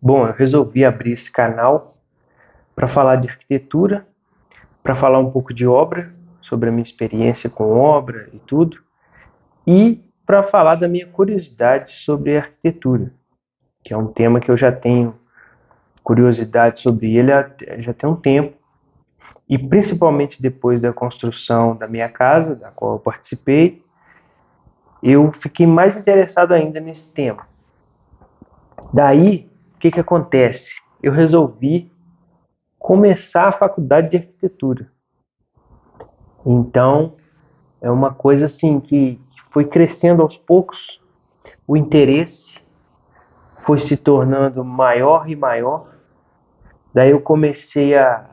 Bom, eu resolvi abrir esse canal para falar de arquitetura, para falar um pouco de obra, sobre a minha experiência com obra e tudo, e para falar da minha curiosidade sobre arquitetura, que é um tema que eu já tenho curiosidade sobre ele já tem um tempo, e principalmente depois da construção da minha casa, da qual eu participei, eu fiquei mais interessado ainda nesse tema. Daí, o que acontece? Eu resolvi começar a faculdade de arquitetura. Então, é uma coisa assim que foi crescendo aos poucos, o interesse foi se tornando maior e maior. Daí eu comecei a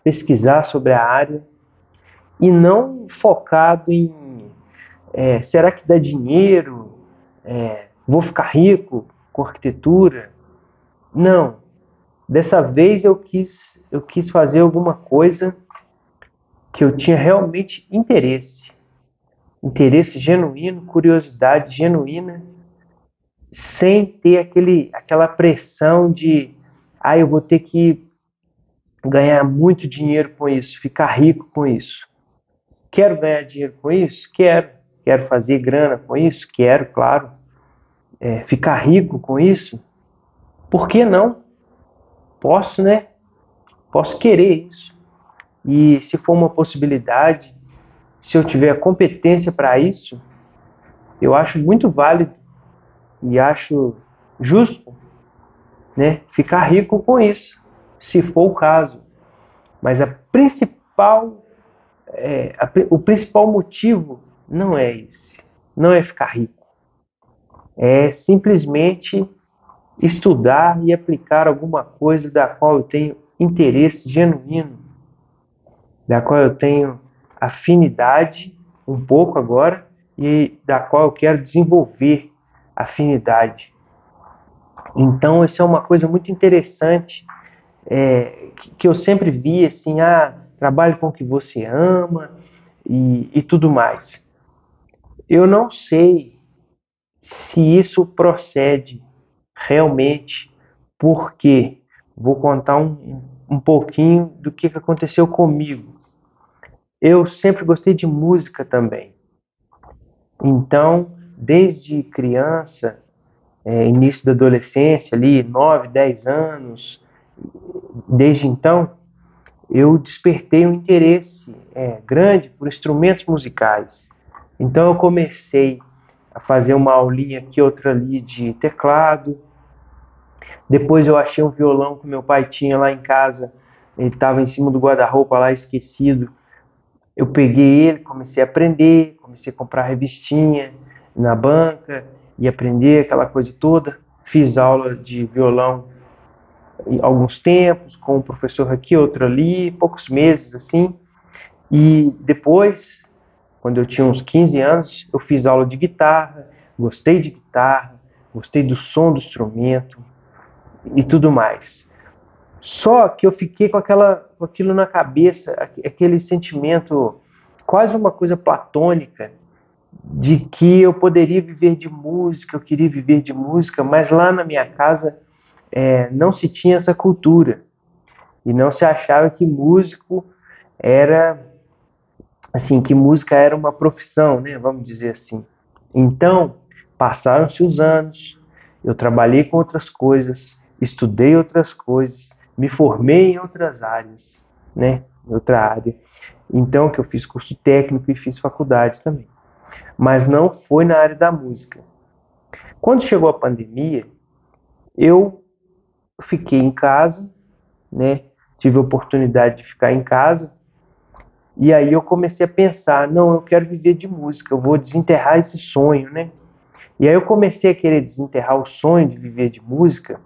pesquisar sobre a área e não focado em será que dá dinheiro, vou ficar rico com arquitetura. Não, dessa vez eu quis fazer alguma coisa que eu tinha realmente interesse genuíno, curiosidade genuína, sem ter aquela pressão de, eu vou ter que ganhar muito dinheiro com isso, ficar rico com isso. Quero ganhar dinheiro com isso? Quero. Quero fazer grana com isso? Quero, claro. Ficar rico com isso? Por que não? Posso, né? Posso querer isso. E se for uma possibilidade, se eu tiver a competência para isso, eu acho muito válido e acho justo, né, ficar rico com isso, se for o caso. Mas o principal motivo não é esse, não é ficar rico, é simplesmente estudar e aplicar alguma coisa da qual eu tenho interesse genuíno, da qual eu tenho afinidade um pouco agora e da qual eu quero desenvolver afinidade. Então, isso é uma coisa muito interessante, que eu sempre vi assim, trabalhe com o que você ama e tudo mais. Eu não sei se isso procede realmente, porque vou contar um pouquinho do que aconteceu comigo. Eu sempre gostei de música também. Então, desde criança, início da adolescência, ali, 9, 10 anos, desde então, eu despertei um interesse grande por instrumentos musicais. Então eu comecei a fazer uma aulinha aqui, outra ali de teclado. Depois eu achei um violão que meu pai tinha lá em casa. Ele estava em cima do guarda-roupa lá, esquecido. Eu peguei ele, comecei a aprender, comecei a comprar revistinha na banca e aprender aquela coisa toda. Fiz aula de violão em alguns tempos, com um professor aqui, outro ali, poucos meses assim. E depois, quando eu tinha uns 15 anos, eu fiz aula de guitarra, gostei do som do instrumento e tudo mais. Só que eu fiquei com aquilo na cabeça, aquele sentimento, quase uma coisa platônica, de que eu poderia viver de música, eu queria viver de música, mas lá na minha casa não se tinha essa cultura e não se achava que músico era assim, que música era uma profissão, né? Vamos dizer assim. Então, passaram-se os anos, eu trabalhei com outras coisas, estudei outras coisas, me formei em outras áreas, né? Em outra área. Então, que eu fiz curso técnico e fiz faculdade também. Mas não foi na área da música. Quando chegou a pandemia, eu fiquei em casa, né? Tive a oportunidade de ficar em casa. E aí eu comecei a pensar, não, eu quero viver de música, eu vou desenterrar esse sonho, né? E aí eu comecei a querer desenterrar o sonho de viver de música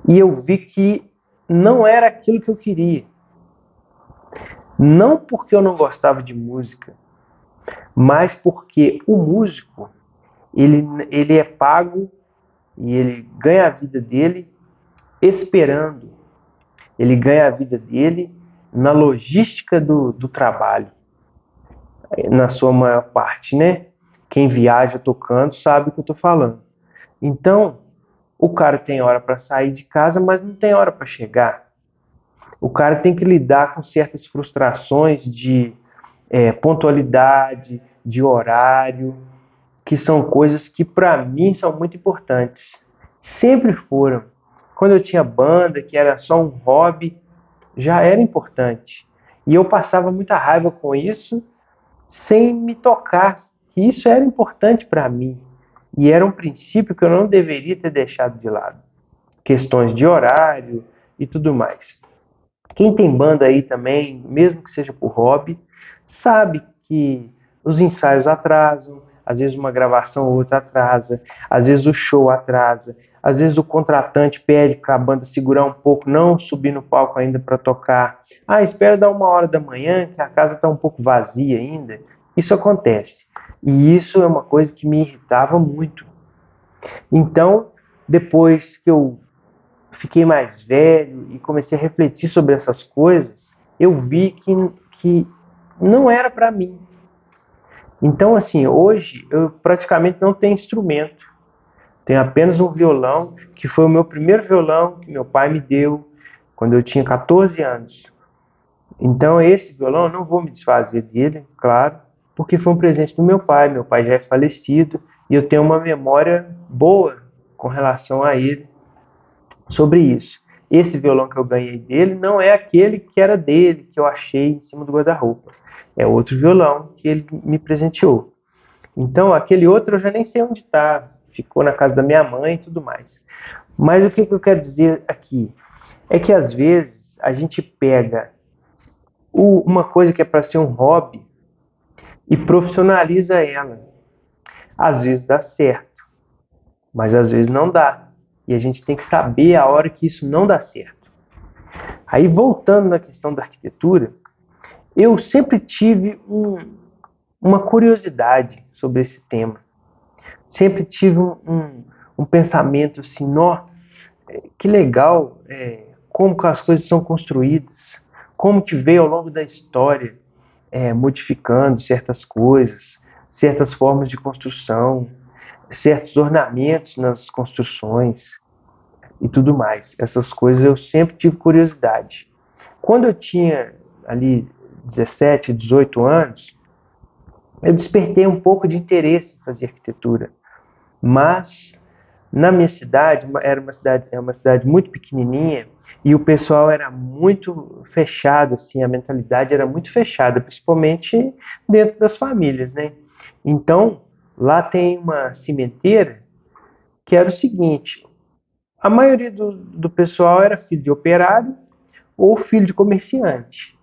e eu vi que não era aquilo que eu queria. Não porque eu não gostava de música, mas porque o músico, ele é pago e ele ganha a vida dele esperando. Ele ganha a vida dele na logística do trabalho, na sua maior parte, né? Quem viaja tocando sabe o que eu estou falando. Então, O cara tem hora para sair de casa, mas não tem hora para chegar. O cara tem que lidar com certas frustrações de pontualidade, de horário, que são coisas que para mim são muito importantes. Sempre foram. Quando eu tinha banda, que era só um hobby, já era importante. E eu passava muita raiva com isso, sem me tocar que isso era importante para mim. E era um princípio que eu não deveria ter deixado de lado. Questões de horário e tudo mais. Quem tem banda aí também, mesmo que seja por hobby, sabe que os ensaios atrasam, às vezes uma gravação ou outra atrasa, às vezes o show atrasa, às vezes o contratante pede para a banda segurar um pouco, não subir no palco ainda para tocar. Ah, espera dar 1 hora da manhã, que a casa está um pouco vazia ainda. Isso acontece. E isso é uma coisa que me irritava muito. Então, depois que eu fiquei mais velho e comecei a refletir sobre essas coisas, eu vi que não era para mim. Então, assim, hoje eu praticamente não tenho instrumento. Tenho apenas um violão, que foi o meu primeiro violão que meu pai me deu quando eu tinha 14 anos. Então, esse violão eu não vou me desfazer dele, claro, porque foi um presente do meu pai. Meu pai já é falecido e eu tenho uma memória boa com relação a ele sobre isso. Esse violão que eu ganhei dele não é aquele que era dele, que eu achei em cima do guarda-roupa. É outro violão que ele me presenteou. Então, aquele outro eu já nem sei onde está. Ficou na casa da minha mãe e tudo mais. Mas o que eu quero dizer aqui? É que às vezes a gente pega uma coisa que é para ser um hobby e profissionaliza ela. Às vezes dá certo, mas às vezes não dá. E a gente tem que saber a hora que isso não dá certo. Aí, voltando na questão da arquitetura, eu sempre tive uma curiosidade sobre esse tema. Sempre tive um pensamento assim, nó, que legal como que as coisas são construídas, como que veio ao longo da história modificando certas coisas, certas formas de construção, certos ornamentos nas construções e tudo mais. Essas coisas eu sempre tive curiosidade. Quando eu tinha ali 17, 18 anos, eu despertei um pouco de interesse em fazer arquitetura. Mas na minha cidade, é uma cidade muito pequenininha e o pessoal era muito fechado, assim, a mentalidade era muito fechada, principalmente dentro das famílias, né? Então, lá tem uma cimenteira que era o seguinte: a maioria do pessoal era filho de operário ou filho de comerciante.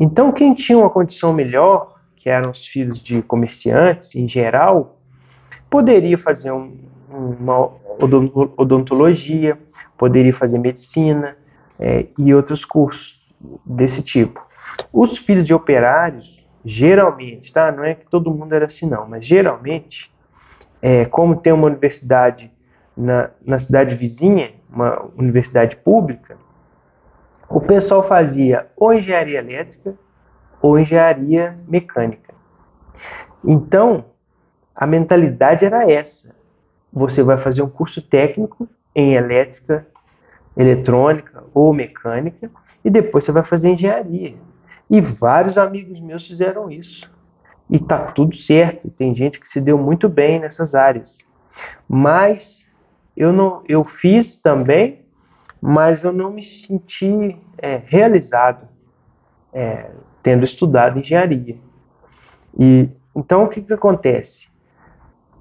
Então, quem tinha uma condição melhor, que eram os filhos de comerciantes em geral, poderia fazer uma odontologia, poderia fazer medicina e outros cursos desse tipo. Os filhos de operários, geralmente, tá? Não é que todo mundo era assim não, mas geralmente, como tem uma universidade na cidade vizinha, uma universidade pública, o pessoal fazia ou engenharia elétrica ou engenharia mecânica. Então, a mentalidade era essa. Você vai fazer um curso técnico em elétrica, eletrônica ou mecânica e depois você vai fazer engenharia. E vários amigos meus fizeram isso. E tá tudo certo. Tem gente que se deu muito bem nessas áreas. Mas eu fiz também, mas eu não me senti realizado tendo estudado engenharia. E então o que acontece?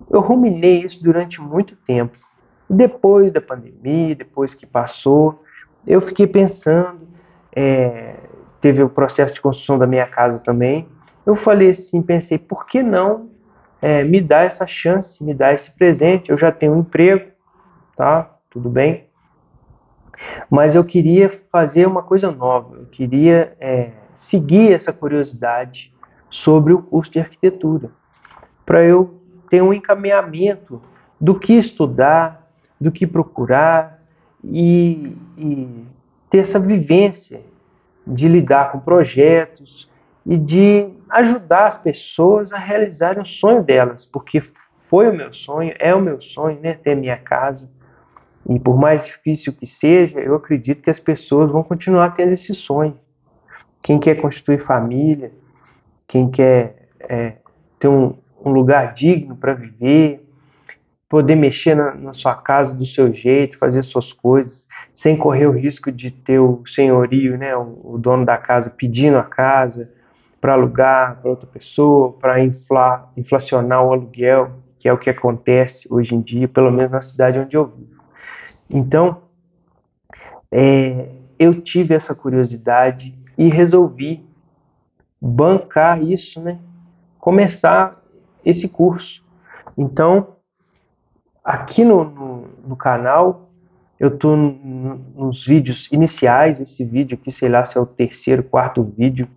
Eu ruminei isso durante muito tempo. Depois da pandemia, depois que passou, eu fiquei pensando, teve o processo de construção da minha casa também. Eu falei assim, pensei, por que não me dar essa chance, me dar esse presente? Eu já tenho um emprego, tá? Tudo bem. Mas eu queria fazer uma coisa nova, eu queria seguir essa curiosidade sobre o curso de arquitetura, para eu ter um encaminhamento do que estudar, do que procurar e ter essa vivência de lidar com projetos e de ajudar as pessoas a realizarem o sonho delas, porque foi o meu sonho, é o meu sonho, né, ter minha casa. E por mais difícil que seja, eu acredito que as pessoas vão continuar tendo esse sonho. Quem quer constituir família, quem quer ter um lugar digno para viver, poder mexer na sua casa do seu jeito, fazer suas coisas, sem correr o risco de ter o senhorio, né, o dono da casa pedindo a casa para alugar para outra pessoa, para inflacionar o aluguel, que é o que acontece hoje em dia, pelo menos na cidade onde eu vivo. Então, eu tive essa curiosidade e resolvi bancar isso, né? Começar esse curso. Então, aqui no canal, eu estou nos vídeos iniciais. Esse vídeo aqui, sei lá se é o terceiro, quarto vídeo.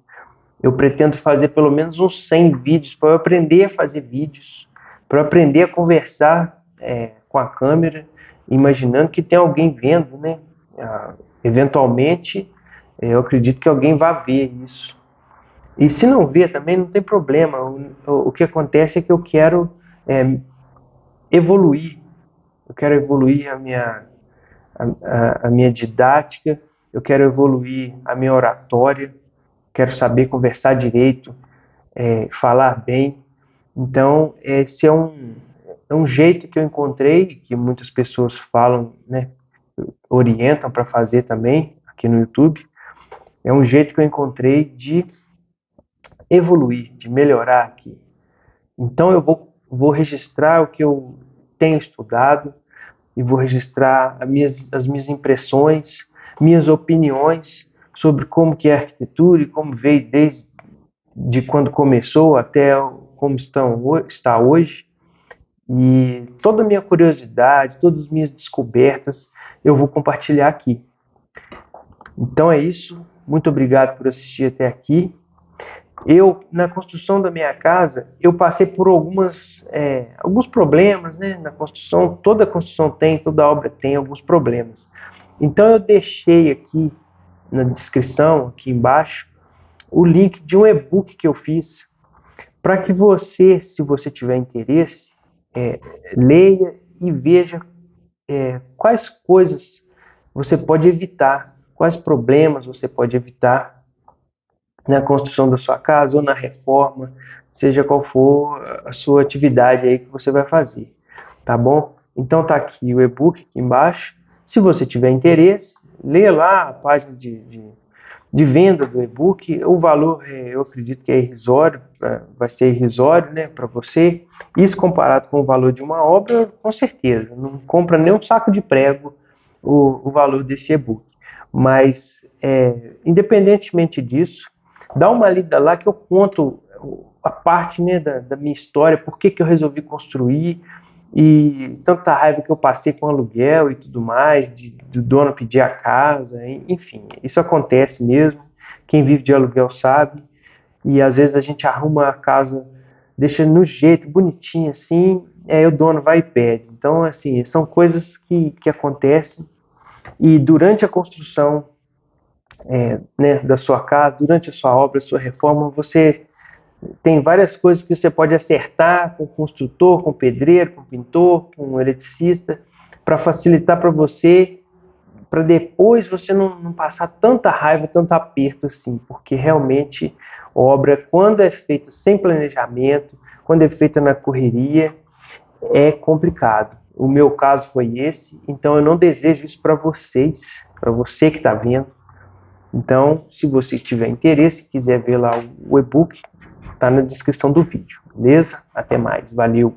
Eu pretendo fazer pelo menos uns 100 vídeos para eu aprender a fazer vídeos, para eu aprender a conversar com a câmera, imaginando que tem alguém vendo, né? Eventualmente, eu acredito que alguém vai ver isso. E se não ver também, não tem problema. O que acontece é que eu quero evoluir. Eu quero evoluir a minha didática, eu quero evoluir a minha oratória, quero saber conversar direito, falar bem. Então, esse é um jeito que eu encontrei, que muitas pessoas falam, né, orientam para fazer também aqui no YouTube. É um jeito que eu encontrei de evoluir, de melhorar aqui. Então, eu vou registrar o que eu tenho estudado e vou registrar as minhas impressões, minhas opiniões sobre como que é a arquitetura e como veio desde de quando começou até como está hoje. E toda a minha curiosidade, todas as minhas descobertas, eu vou compartilhar aqui. Então é isso. Muito obrigado por assistir até aqui. Na construção da minha casa, eu passei por alguns problemas, né? Na construção, toda construção tem, toda obra tem alguns problemas. Então eu deixei aqui na descrição, aqui embaixo, o link de um e-book que eu fiz para que você, se você tiver interesse, leia e veja quais coisas você pode evitar, quais problemas você pode evitar na construção da sua casa ou na reforma, seja qual for a sua atividade aí que você vai fazer, tá bom? Então tá aqui o e-book aqui embaixo. Se você tiver interesse, leia lá a página de venda do e-book. O valor, eu acredito que é irrisório, vai ser irrisório, né, para você. Isso comparado com o valor de uma obra, com certeza. Não compra nem um saco de prego o valor desse e-book. Mas, independentemente disso, dá uma lida lá que eu conto a parte, né, da minha história, por que eu resolvi construir, e tanta raiva que eu passei com aluguel e tudo mais, do dono pedir a casa, enfim, isso acontece mesmo, quem vive de aluguel sabe, e às vezes a gente arruma a casa, deixa no jeito, bonitinho assim, aí o dono vai e pede. Então, assim, são coisas que acontecem, e durante a construção né, da sua casa, durante a sua obra, a sua reforma, você tem várias coisas que você pode acertar com o construtor, com o pedreiro, com o pintor, com o eletricista, para facilitar para você, para depois você não passar tanta raiva, tanto aperto assim, porque realmente obra, quando é feita sem planejamento, quando é feita na correria, é complicado. O meu caso foi esse, então eu não desejo isso para vocês, para você que está vendo. Então, se você tiver interesse, quiser ver lá o e-book, está na descrição do vídeo, beleza? Até mais, valeu!